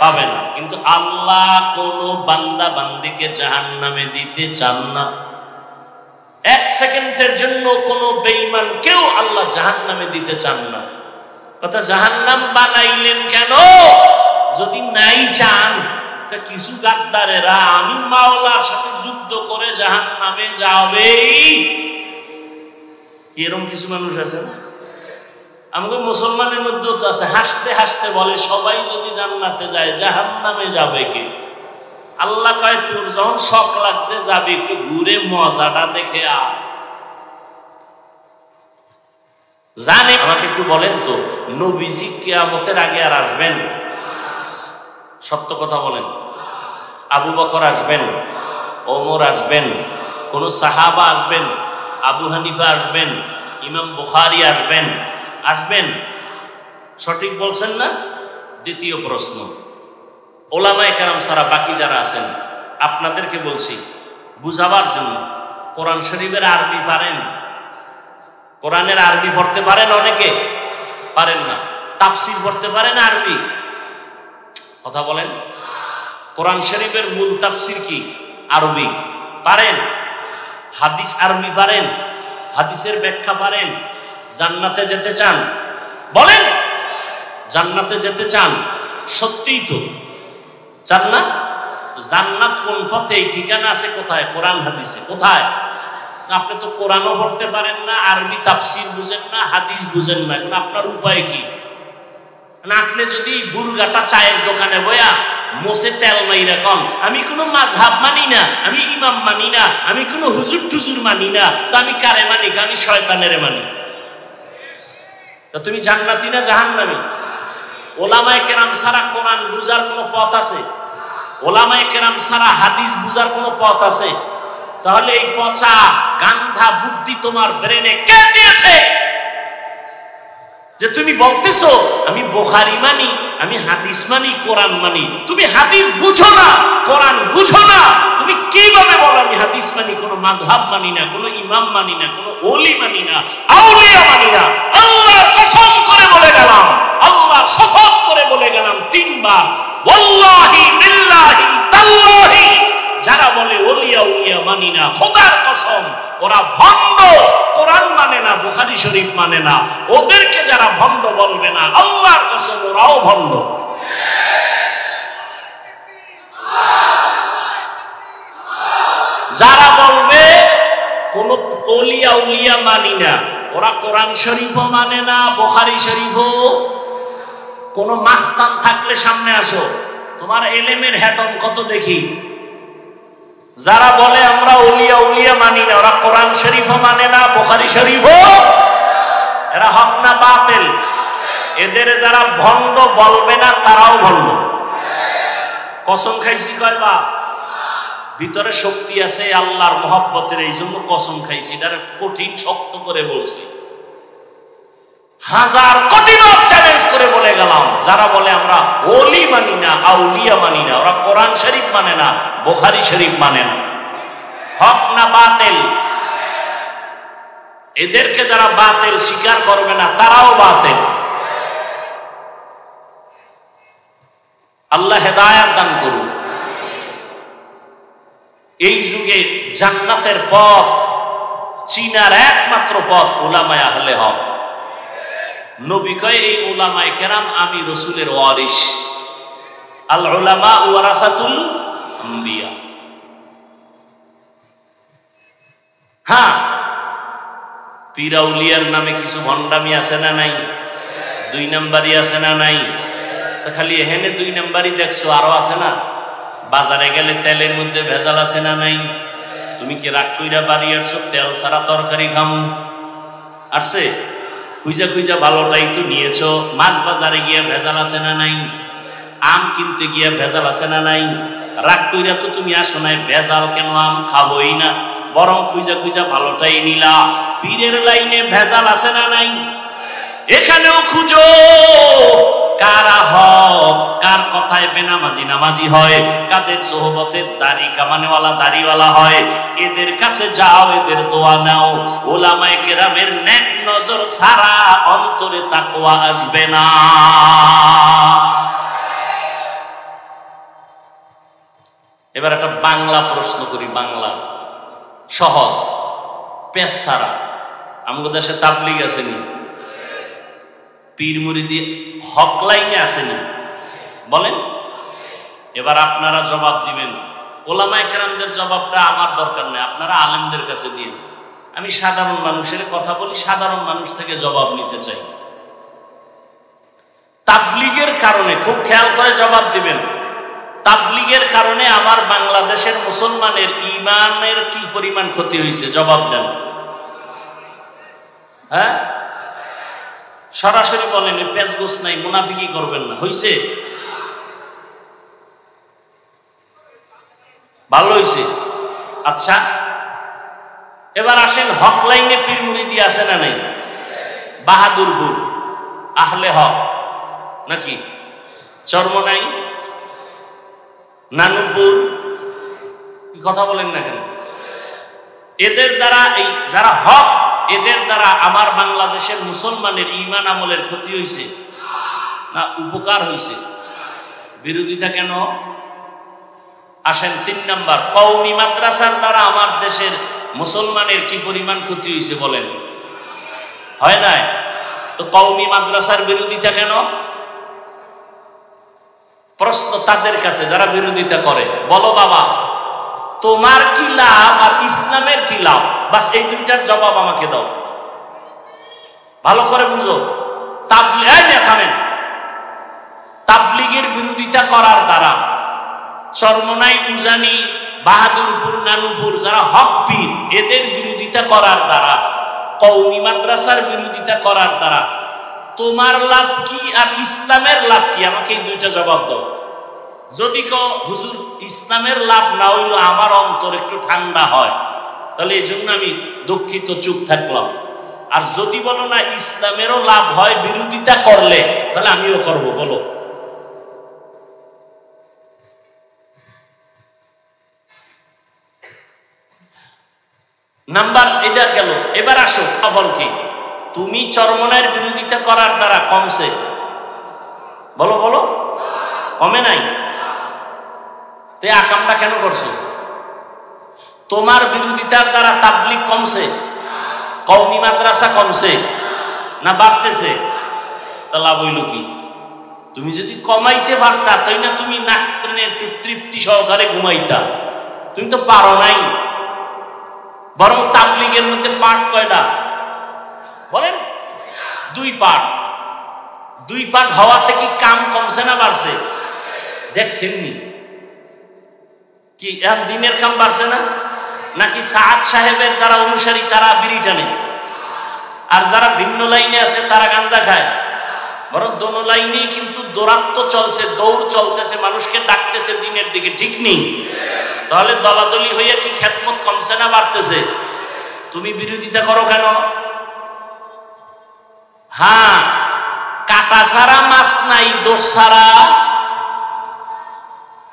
পাবে না, কিন্তু আল্লাহ কোন বান্দা বান্দিকে জাহান্নামে দিতে চান না। 1 সেকেন্ডের জন্য কোন বেঈমান কেউ আল্লাহ জাহান্নামে দিতে চান না। কথা, জাহান্নাম বানাইলেন কেন? যদি নাই চান, তা কিছু গাদ্দারেরা আমি মাওলার সাথে যুদ্ধ করে জাহান্নামে যাবে, এরকম কিছু মানুষ আছে না? আমাদের মুসলমানের মধ্যেও তো আছে, হাসতে হাসতে বলে সবাই যদি জান্নাতে যায় জাহান্নামে যাবে কে? আল্লাহ কয়, তোর যখন শখ লাগছে যাবে, একটু ঘুরে মজাটা দেখে আয়। জানে? আমাকে একটু বলেন তো, নবীজি কিয়ামতের আগে আর আসবেন? সত্য কথা বলেন। আবু বকর আসবেন, ওমর আসবেন, কোন সাহাবা আসবেন, আবু হানিফা আসবেন, ইমাম বুখারী আসবেন? আসবেন? সঠিক বলছেন না? দ্বিতীয় প্রশ্ন, ওলামায়ে কেরাম ছাড়া বাকি যারা আছেন আপনাদেরকে বলছি বুঝাবার জন্য, কোরআন শরীফের আরবি পারেন? কোরআনের আরবি পড়তে পারেন? অনেকে পারেন না। তাফসীর পড়তে পারেন আরবি? কথা বলেন। কোরআন শরীফের মূল তাফসীর কি? আরবি। পারেন? হাদিস আরবি পারেন? হাদিসের ব্যাখ্যা পারেন? জান্নাতে যেতে চান? বলেন, জান্নাতে যেতে চান? সত্যিই তো চান না? জান্নাত কোন পথে, ঠিকানা আছে কোথায়? কোরআন হাদিসে। কোথায়? আপনি তো কোরআনও পড়তে পারেন না, আরবি তাফসীর বুঝেন না, হাদিস বুঝেন না, এখন আপনার উপায় কি? আপনি যদি বুরগাটা চায়ের দোকানে বয়া মোসে তেল মাইরা কন, আমি কোনো মাযহাব মানি না, আমি ইমাম মানি না, আমি কোনো হুজুর টুজুর মানি না, তো আমি কারে মানি? আমি শয়তানের মানি। তো তুমি জান্নাতি না জাহান্নামী? ওলামায়ে কেরাম ছাড়া কোরআন বুঝার কোনো পথ আছে? ওলামায়ে কেরাম ছাড়া হাদিস বুঝার কোনো পথ আছে? তাহলে এই পচা গান্ধা বুদ্ধি তোমার ব্রেনে কে দিয়েছে যে তুমি বলতেছো আমি বুখারী মানি, আমি হাদিস মানি, কোরআন মানি? তুমি হাদিস বুঝো না, কোরআন বুঝো না, তুমি কিভাবে বলো আমি হাদিস মানি? কোনো মাযহাব মানি না, কোনো ইমাম মানি না, কোনো ওলি মানি না, আউলিয়া মানি না। আল্লাহর কসম করে গেলাম, আল্লাহ শপথ করে বলে গেলাম 3 বার, ওয়াল্লাহি বিল্লাহি তাল্লাহি, যারা বলে ওলিয়া উলিয়া মানি না, খোদার কসম ওরা ভণ্ড, কোরআন মানে না, বুখারী শরীফ মানে না, ওদেরকে যারা ভণ্ড বলবে না, আল্লাহর কসম ওরাও ভণ্ড। যারা বলবে কোন ওলিয়া উলিয়া মানি না, ওরা কোরআন শরীফও মানে না, বুখারী শরীফও। কোন মাস্তান থাকলে সামনে আসো, তোমার এলেমের হেডন কত দেখি। যারা বলে আমরা ওলিয়া উলিয়া মানি না, ওরা কোরআন শরীফও মানে না, বুখারী শরীফও। এরা হক না বাতিল? এদের যারা ভণ্ড বলবে না তারাও ভণ্ড। কসম খাইছি কয়বার? ভিতরে শক্তি আছে আল্লাহর মহব্বতের, এই জন্য কসম খাইছি, এটা কঠিন শক্ত করে বলছি। হাজার কোটি বার চ্যালেঞ্জ করে বলে গেলাম, যারা বলে আমরা ওলি মানি না, আউলিয়া মানি না, ওরা কোরআন শরীফ মানে না, বুখারী শরীফ মানে না। হক না বাতিল? এদেরকে যারা বাতিল স্বীকার করবে না তারাও বাতিল। আল্লাহ হেদায়েত দান করুন। এই যুগে জান্নাতের পথ চিনার একমাত্র পথ উলামায়ে আহলে হক। নবী কয় এই উলামায়ে কেরাম আমি রাসূলের ওয়ারিস, আল উলামা ওয়ারাসাতুল আম্বিয়া। হ্যাঁ, পীর আউলিয়ার নামে কিছু ভণ্ডামি আছে না নাই? 2 নাম্বারই আছে না নাই? তো খালি এখানে 2 নাম্বারই দেখছো, আরো আছে না? বাজারে গেলে তেলের মধ্যে ভেজাল আছে না নাই? তুমি কি রাগ কইরা বাড়ি আসছো তেল ছাড়া তরকারি খামু? আসছে? খুঁজা খুঁজা ভালোটাই তো নিয়েছো। মাছ বাজারে গিয়া ভেজাল আছে না নাই? আম কিনতে গিয়া ভেজাল আছে না নাই? রাগ কইরা তো তুমি আসো নাই, ভেজাল কেন আম খাবোই না, বরং খুঁজা খুঁজা ভালোটাই নিলা। পীরের লাইনে ভেজাল আছে না নাই? এখানেও খুঁজো কারা হক, কার কথায় বেনামাজি নামাজি হয়, কাদের সোহবতে দাড়ি কামানেওয়ালা দাড়িওয়ালা হয়, এদের কাছে যাও, এদের দোয়া নাও। উলামায়ে কেরামের নেক নজর ছাড়া অন্তরে তাকওয়া আসবে না। এবার একটা বাংলা প্রশ্ন করি, বাংলা সহজ, পেশ ছাড়া। আমাদের দেশে তাবলীগ আসেনি, পীর মুরিদি হক লাইনে আসেনি, বলেন? এবার আপনারা জবাব দিবেন। ওলামায়ে কেরামদের জবাবটা আমার দরকার নেই, আপনারা আলেমদের কাছে দিন। আমি সাধারণ মানুষের কথা বলি, সাধারণ মানুষ থেকে জবাব নিতে চাই। তাবলীগের কারণে, খুব খেয়াল করে জবাব দিবেন, তাবলীগের কারণে আমার বাংলাদেশের মুসলমানের ঈমানের কি পরিমাণ ক্ষতি হয়েছে? জবাব দেন। হ্যাঁ, সরাসরি বলেন, পেঁচগোছ নাই, মুনাফিকি করবেন না। হইছে? ভালো হইছে? আচ্ছা, এবার আসেন হক লাইনে পীর মুরিদি আছে না নাই? বাহাদুরপুর আহলে হক নাকি? চরমনাই, নানুপুর, কথা বলেন না কেন? এদের দ্বারা, এই যারা হক, এদের দ্বারা আমার বাংলাদেশের মুসলমানের ঈমান আমলের ক্ষতি হয়েছে না উপকার হয়েছে? বিরোধিতা কেন? আসেন 3 নাম্বার, কওমি মাদ্রাসার দ্বারা আমার দেশের মুসলমানের কি পরিমাণ ক্ষতি হয়েছে বলেন? হয় নাই? তো কওমি মাদ্রাসার বিরোধিতা কেন? প্রশ্ন তাদের কাছে যারা বিরোধিতা করে, বলো বাবা তোমার কি লাভ আর ইসলামের কি লাভ? বাস এই 2টার জবাব আমাকে দাও, ভালো করে বুঝো। তাবলীগের বিরোধিতা করার দ্বারা চরমনাই, উজানি, বাহাদুরপুর, নানুপুর যারা হক পীর, এদের বিরোধিতা করার দ্বারা, কওমি মাদ্রাসার বিরোধিতা করার দ্বারা তোমার লাভ কি আর ইসলামের লাভ কি? আমাকে এই 2টা জবাব দাও। যদি কো হুজুর ইসলামের লাভ না হইলো আমার অন্তর একটু ঠান্ডা হয়, তাহলে এই জন্য আমি দুঃখিত, চুপ থাকলাম। আর যদি বলো না ইসলামেরও লাভ হয় বিরোধিতা করলে, তাহলে আমিও করব, বলো। নাম্বার এটা গেল। এবার আসো ফল কি? তুমি চরমনের বিরোধিতা করার দ্বারা কমছে? বলো বলো, কমে নাই। তো আকামটা কেন করছো? তোমার বিরোধিতার দ্বারা তাবলিগ কমছে, কওমি মাদ্রাসা কমছে না বাড়তেছে? তা লাভ হইল কি? তুমি যদি কমাইতে পারতা তাই না তুমি নাক টেনে একটু তৃপ্তি সহকারে ঘুমাইতা। তুমি তো পারো নাই। বরং তাবলিগের মধ্যে পার্ট কয়টা বলেন? 2 পার্ট। 2 পার্ট হওয়াতে কি কাম কমছে না বাড়ছে? দেখছেননি কি এখন দিনের কাম বাড়ছে না? নাকি সাদ সাহেবের যারা অনুসারী তারা বিড়ি টানে, আর যারা ভিন্ন লাইনে আছে তারা গাঞ্জা খায়? বরং দোনো লাইনেই কিন্তু দৌরাত্ম চলছে, দৌড় চলতেছে, মানুষকে ডাকতেছে দিনের দিকে, ঠিক নেই? তাহলে দলাদলি হইয়া কি খেদমত কমছে না বাড়তেছে? তুমি বিরোধিতা করো কেন? হ্যাঁ, কাটা ছাড়া মাছ নাই, দোষ ছাড়া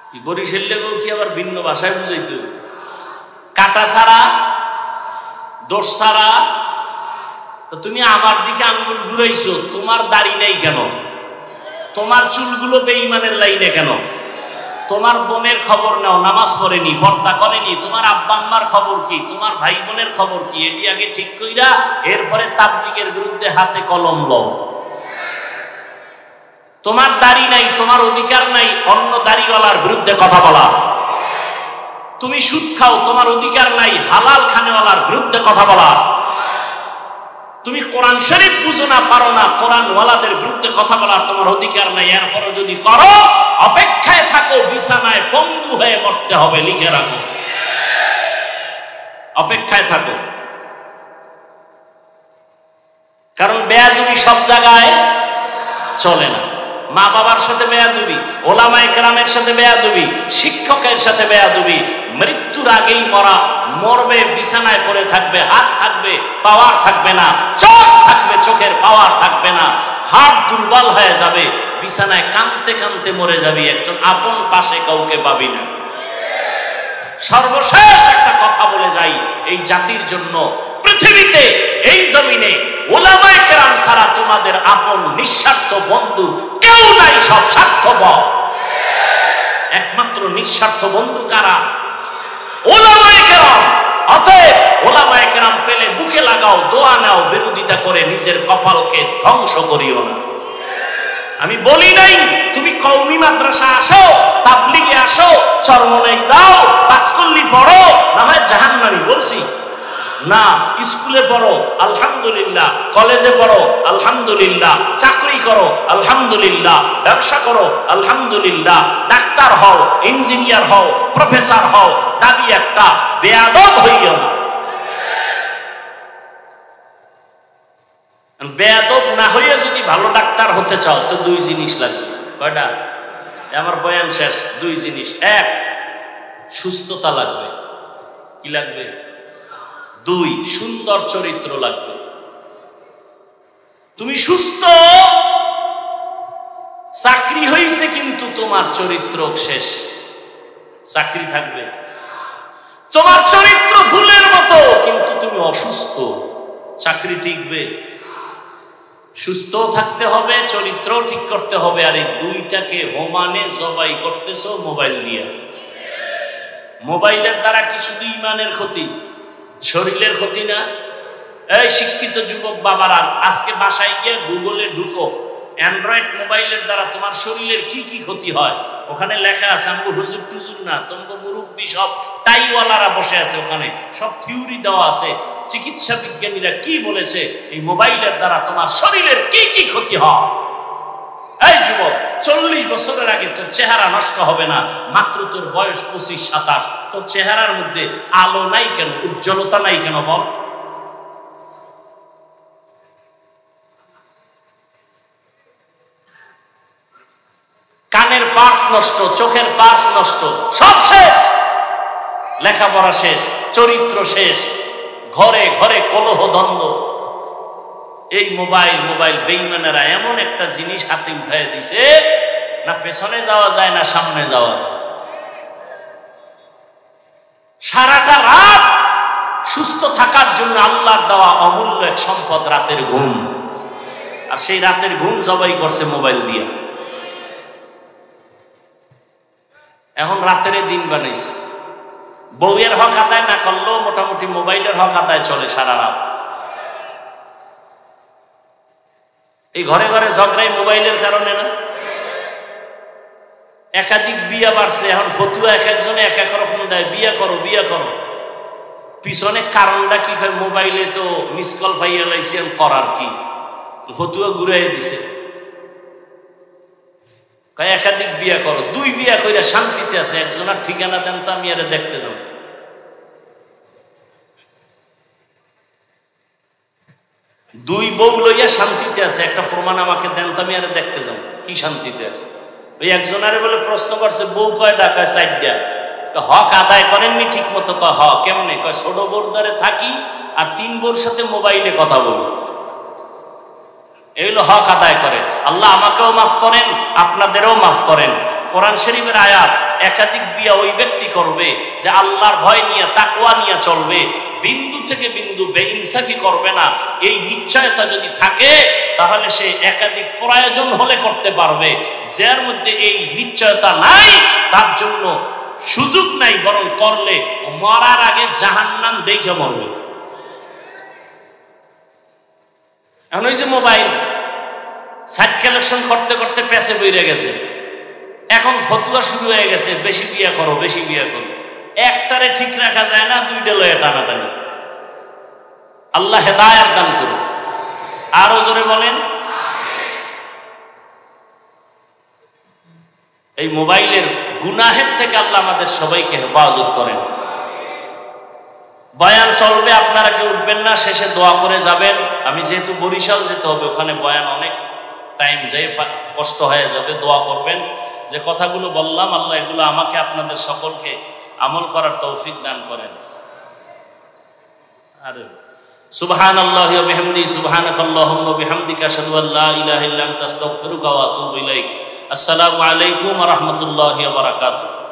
কি? বরিশালে কি আবার ভিন্ন ভাষায় বুঝাইতো? কাটা ছাড়া দোষ ছাড়া। তো তুমি আমার দিকে আঙ্গুল ঘুরাইছো, তোমার দাড়ি নেই কেন? তোমার চুলগুলো বেঈমানের লাইনে কেন? তোমার বোনের খবর নাও, নামাজ পড়েনি, পর্দা করেনি, তোমার আব্বা আম্মার খবর কি, তোমার ভাই বোনের খবর কি, এটি আগে ঠিক কইরা এরপরে তাবলীগের বিরুদ্ধে হাতে কলম লও। তোমার দাড়ি নাই, তোমার অধিকার নাই অন্য দাড়িওয়ালার বিরুদ্ধে কথা বলা। তুমি সুদ খাও, তোমার অধিকার নাই হালাল খানেওয়ালার বিরুদ্ধে কথা বলা। তুমি কোরআন শরীফ বুঝো না, পারো না, কোরআনওয়ালাদের বিরুদ্ধে কথা বলার তোমার অধিকার নাই। এরপরে যদি করো, অপেক্ষায় থাকো, বিছানায় পঙ্গু হয়ে মরতে হবে, লিখে রাখো। অপেক্ষায় থাকো, কারণ বেয়াদবি সব জায়গায় চলে না। মা বাবার সাথে বেয়াদবি, ওলামায়ে কেরামের সাথে বেয়াদবি, শিক্ষকের সাথে বেয়াদবি। মৃত্যুর আগেই মরা, মরবে, বিছানায় পড়ে থাকবে, হাত থাকবে, পাওয়ার থাকবে না, চোখ থাকবে, চোখের পাওয়ার থাকবে না, হাত দুর্বল হয়ে যাবে, বিছানায় কাঁদতে কাঁদতে মরে যাবি, একজন আপন পাশে কাউকে পাবি না। সর্বশেষ একটা কথা বলে যাই, এই জাতির জন্য পৃথিবীতে, এই জমিনে ওলামায়ে কেরাম ছাড়া তোমাদের আপন নিঃস্বার্থ বন্ধু কেউ নাই, সব স্বার্থপর। একমাত্র নিঃস্বার্থ বন্ধু কারা? ওলামায়ে কেরাম। অতএব ওলামায়ে কেরাম পেলে বুকে লাগাও, দোয়া নাও, বিরোধিতা করে নিজের কপালকে ধ্বংস করিও না। আমি বলি নাই তুমি কওমি মাদ্রাসা আসো, তাবলীগে আসো, চরমনাই যাও, পাঁচকল্লি পড়ো, না হয় জাহান্নামী, বলছি না। স্কুলে পড়ো আলহামদুলিল্লাহ, কলেজে পড়ো আলহামদুলিল্লাহ, চাকরি করো আলহামদুলিল্লাহ, ব্যবসা করো আলহামদুলিল্লাহ, ডাক্তার হও, ইঞ্জিনিয়ার হও, প্রফেসর হও, দাবি একটা, বেয়াদব হইও না। বেয়াদব না হইয়া যদি ভালো ডাক্তার হতে চাও তো 2 জিনিস লাগবে। কয়টা? আমার বয়ান শেষ। 2 জিনিস। 1, সুস্থতা লাগবে। কি লাগবে? 2, সুন্দর চরিত্র লাগবে। তুমি সুস্থ, চাকরি হইছে কিন্তু তোমার চরিত্র শেষ, চাকরি থাকবে? তোমার চরিত্র ফুলের মতো কিন্তু তুমি অসুস্থ, চাকরি টিকবে? সুস্থ থাকতে হবে, চরিত্র ঠিক করতে হবে। আর এই 2টাকে হোমানে জবাই করতেছো মোবাইল দিয়ে। মোবাইলের দ্বারা কি শুধু ইমানের ক্ষতি, শরীরের ক্ষতি না? এই শিক্ষিত যুবক বাবারা, আজকে বাসায় গিয়ে গুগলে ঢুকো, অ্যান্ড্রয়েড মোবাইলের দ্বারা তোমার শরীরের কি কি ক্ষতি হয় ওখানে লেখা আছে। আমগো হুজুর টুজুর না, তোমাকে মুরব্বী সব টাইওয়ালারা বসে আছে, ওখানে সব থিওরি দেওয়া আছে, চিকিৎসা বিজ্ঞানীরা কি বলেছে এই মোবাইলের দ্বারা তোমার শরীরের কি কি ক্ষতি হয়। এই যুবক, 40 বছরের আগে তোর চেহারা নষ্ট হবে না, মাত্র তোর বয়স 25-27, তোর চেহারার মধ্যে আলো নাই কেন, উজ্জ্বলতা নাই কেন বল? কানের পার্স নষ্ট, চোখের পার্স নষ্ট, সব শেষ, লেখাপড়া শেষ, চরিত্র শেষ, ঘরে ঘরে কলহ দ্বন্দ্ব। এই মোবাইল বেঈমানেরা এমন একটা জিনিস হাতে উঠায় দিছে, না পেছনে যাওয়া যায় না সামনে যাওয়া যায়। সারাটা রাত সুস্থ থাকার জন্য আল্লাহর দেওয়া অমূল্য এক সম্পদ রাতের ঘুম। আর সেই রাতের ঘুম জবাই করছে মোবাইল দিয়ে। এখন রাতের দিন বানাইছে। বউয়ের হক আদায় না করলেও মোটামুটি মোবাইলের হক আদায় চলে সারা রাত। এই ঘরে ঘরে ঝগড়াই মোবাইলের কারণে না? একাধিক বিয়া বাড়ছে, এখন ফতুয়া এক একজনে এক এক রকম দেয়, বিয়া করো বিয়া করো। পিছনে কারণটা কি? মোবাইলে তো মিস কল পাইয়া লাইছে, করার কি? ফতুয়া ঘুরাই দিছে, একাধিক বিয়া করো। 2 বিয়া কইরা শান্তিতে আছে, একজনের ঠিকানা দেন তো আমি আরে দেখতে যাব। দুই বউ লইয়া শান্তিতে আছে, একটা প্রমাণ আমাকে দেন তো আমি আরে দেখতে যাব কি শান্তিতে আছে। ওই একজনারে বলে প্রশ্ন করছে, বউ কয়টা? কয় 4টা। হক আদায় করেননি ঠিক মতো? কয় হ। কেমনে? কয় ছোট বউর দ্বারে থাকি আর 3 বউর সাথে মোবাইলে কথা বলি, এগুলো হক আদায় করে। আল্লাহ আমাকেও মাফ করেন, আপনাদেরও মাফ করেন। কোরআন শরীফের আয়াত, একাধিক বিয়া ওই ব্যক্তি করবে যে আল্লাহর ভয় নিয়ে তাকওয়া নিয়ে চলবে, বিন্দু থেকে বিন্দু বেইনসাফি করবে না। এই নিশ্চয়তা যদি থাকে তাহলে সে একাধিক প্রয়োজন হলে করতে পারবে। যার মধ্যে এই নিশ্চয়তা নাই তার জন্য সুযোগ নাই, বরং করলে মরার আগে জাহান্নাম দেখে মরবে। এখন ওই যে মোবাইল সাইট কালেকশন করতে করতে পেছে বইরে গেছে, এখন ফতুয়া শুরু হয়ে গেছে, বেশি বিয়া করো বেশি বিয়া করো। একটারে ঠিক রাখা যায় না, 2টা লয়ে টানাটানি। আল্লাহ হেদায়েত দান করুন। আরো জোরে বলেন। এই মোবাইলের গুনাহের থেকে আল্লাহ আমাদের সবাইকে হেফাজত করেন। বয়ান চলবে, আপনারা কেউ উঠবেন না, শেষে দোয়া করে যাবেন। আমি যেহেতু বরিশাল যেতে হবে, ওখানে বয়ান অনেক টাইম যায়, কষ্ট হয়ে যাবে। দোয়া করবেন যে কথাগুলো বললাম, আল্লাহ এগুলো আমাকে আপনাদের সকলকে আমল করার তৌফিক দান করেন। আর সুবহানাল্লাহি ওয়া বিহামদিহি সুবহানাকাল্লাহুম্মা ওয়া বিহামদিকা আশহাদু আল্লা ইলাহা ইল্লা আনতা আস্তাগফিরুকা ওয়া আতুবু ইলাইক। আসসালামু আলাইকুম ওয়া রাহমাতুল্লাহি ওয়া বারাকাতুহু।